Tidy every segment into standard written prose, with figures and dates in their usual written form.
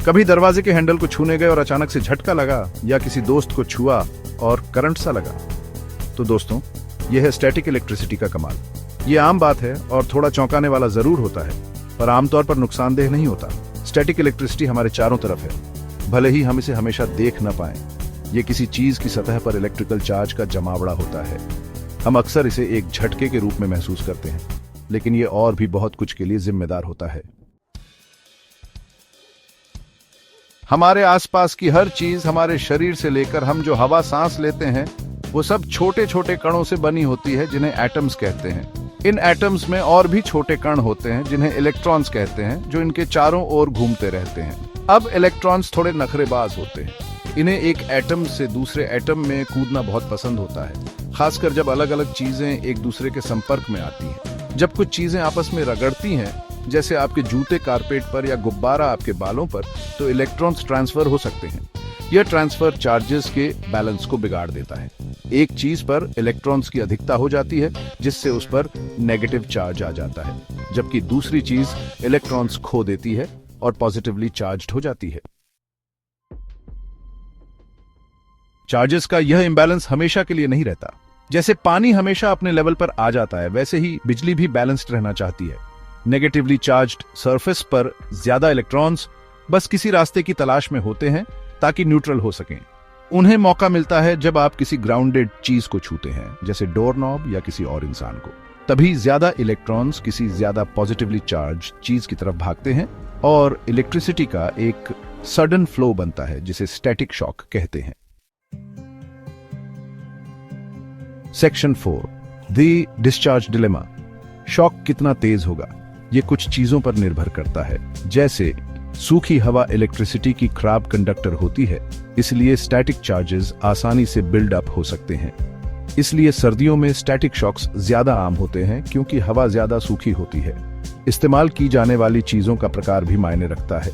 कभी दरवाजे के हैंडल को छूने गए और अचानक से झटका लगा, या किसी दोस्त को छुआ और करंट सा लगा। तो दोस्तों, यह है स्टैटिक इलेक्ट्रिसिटी का कमाल। ये आम बात है और थोड़ा चौंकाने वाला जरूर होता है, पर आमतौर पर नुकसानदेह नहीं होता। स्टैटिक इलेक्ट्रिसिटी हमारे चारों तरफ है, भले ही हम इसे हमेशा देख न पाएं। ये किसी चीज की सतह पर इलेक्ट्रिकल चार्ज का जमावड़ा होता है। हम अक्सर इसे एक झटके के रूप में महसूस करते हैं, लेकिन ये और भी बहुत कुछ के लिए जिम्मेदार होता है। हमारे आसपास की हर चीज, हमारे शरीर से लेकर हम जो हवा सांस लेते हैं, वो सब छोटे छोटे कणों से बनी होती है, जिन्हें एटम्स कहते हैं। इन एटम्स में और भी छोटे कण होते हैं, जिन्हें इलेक्ट्रॉन्स कहते हैं, जो इनके चारों ओर घूमते रहते हैं। अब इलेक्ट्रॉन्स थोड़े नखरेबाज होते हैं। इन्हें एक एटम से दूसरे एटम में कूदना बहुत पसंद होता है, खासकर जब अलग अलग चीजें एक दूसरे के संपर्क में आती हैं। जब कुछ चीजें आपस में रगड़ती हैं, जैसे आपके जूते कारपेट पर या गुब्बारा आपके बालों पर, तो इलेक्ट्रॉन्स ट्रांसफर हो सकते हैं। यह ट्रांसफर चार्जेस के बैलेंस को बिगाड़ देता है। एक चीज पर इलेक्ट्रॉन्स की अधिकता हो जाती है, जिससे उस पर नेगेटिव चार्ज आ जाता है, जबकि दूसरी चीज इलेक्ट्रॉन्स खो देती है और पॉजिटिवली चार्ज्ड हो जाती है। चार्जेस का यह इंबैलेंस हमेशा के लिए नहीं रहता। जैसे पानी हमेशा अपने लेवल पर आ जाता है, वैसे ही बिजली भी बैलेंस्ड रहना चाहती है। नेगेटिवली चार्ज्ड सरफेस पर ज्यादा इलेक्ट्रॉन्स बस किसी रास्ते की तलाश में होते हैं ताकि न्यूट्रल हो सकें। उन्हें मौका मिलता है जब आप किसी ग्राउंडेड चीज को छूते हैं, जैसे डोर नॉब या किसी और इंसान को। तभी ज्यादा इलेक्ट्रॉन्स किसी ज्यादा पॉजिटिवली चार्ज चीज की तरफ भागते हैं और इलेक्ट्रिसिटी का एक सडन फ्लो बनता है, जिसे स्टैटिक शॉक कहते हैं। Section 4, the discharge dilemma. Shock कितना तेज होगा, ये कुछ चीजों पर निर्भर करता है। जैसे सूखी हवा इलेक्ट्रिसिटी की खराब कंडक्टर होती है, इसलिए स्टैटिक चार्जेस आसानी से बिल्ड अप हो सकते हैं। इसलिए सर्दियों में स्टैटिक शॉक्स ज्यादा आम होते हैं, क्योंकि हवा ज्यादा सूखी होती है। इस्तेमाल की जाने वाली चीजों का प्रकार भी मायने रखता है।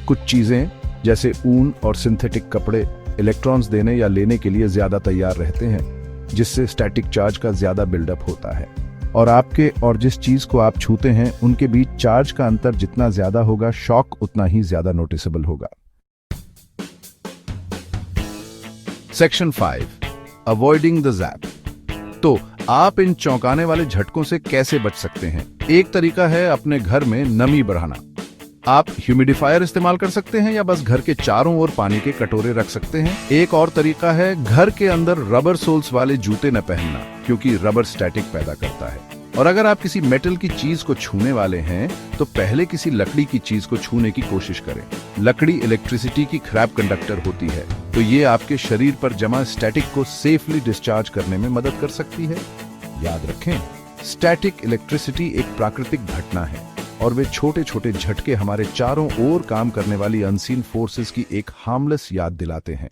कुछ चीजें जैसे ऊन और सिंथेटिक कपड़े इलेक्ट्रॉन्स देने या लेने के लिए ज्यादा तैयार रहते हैं, जिससे स्टैटिक चार्ज का ज्यादा बिल्डअप होता है। और आपके और जिस चीज को आप छूते हैं, उनके बीच चार्ज का अंतर जितना ज्यादा होगा, शॉक उतना ही ज्यादा नोटिसेबल होगा। Section 5, avoiding the zap. तो आप इन चौंकाने वाले झटकों से कैसे बच सकते हैं? एक तरीका है अपने घर में नमी बढ़ाना। आप ह्यूमिडिफायर इस्तेमाल कर सकते हैं या बस घर के चारों ओर पानी के कटोरे रख सकते हैं। एक और तरीका है घर के अंदर रबर सोल्स वाले जूते न पहनना, क्योंकि रबर स्टैटिक पैदा करता है। और अगर आप किसी मेटल की चीज को छूने वाले हैं, तो पहले किसी लकड़ी की चीज को छूने की कोशिश करें। लकड़ी इलेक्ट्रिसिटी की खराब कंडक्टर होती है, तो ये आपके शरीर पर जमा स्टैटिक को सेफली डिस्चार्ज करने में मदद कर सकती है। याद रखें, स्टैटिक इलेक्ट्रिसिटी एक प्राकृतिक घटना है, और वे छोटे छोटे झटके हमारे चारों ओर काम करने वाली अनसीन फोर्सेस की एक हार्मलेस याद दिलाते हैं।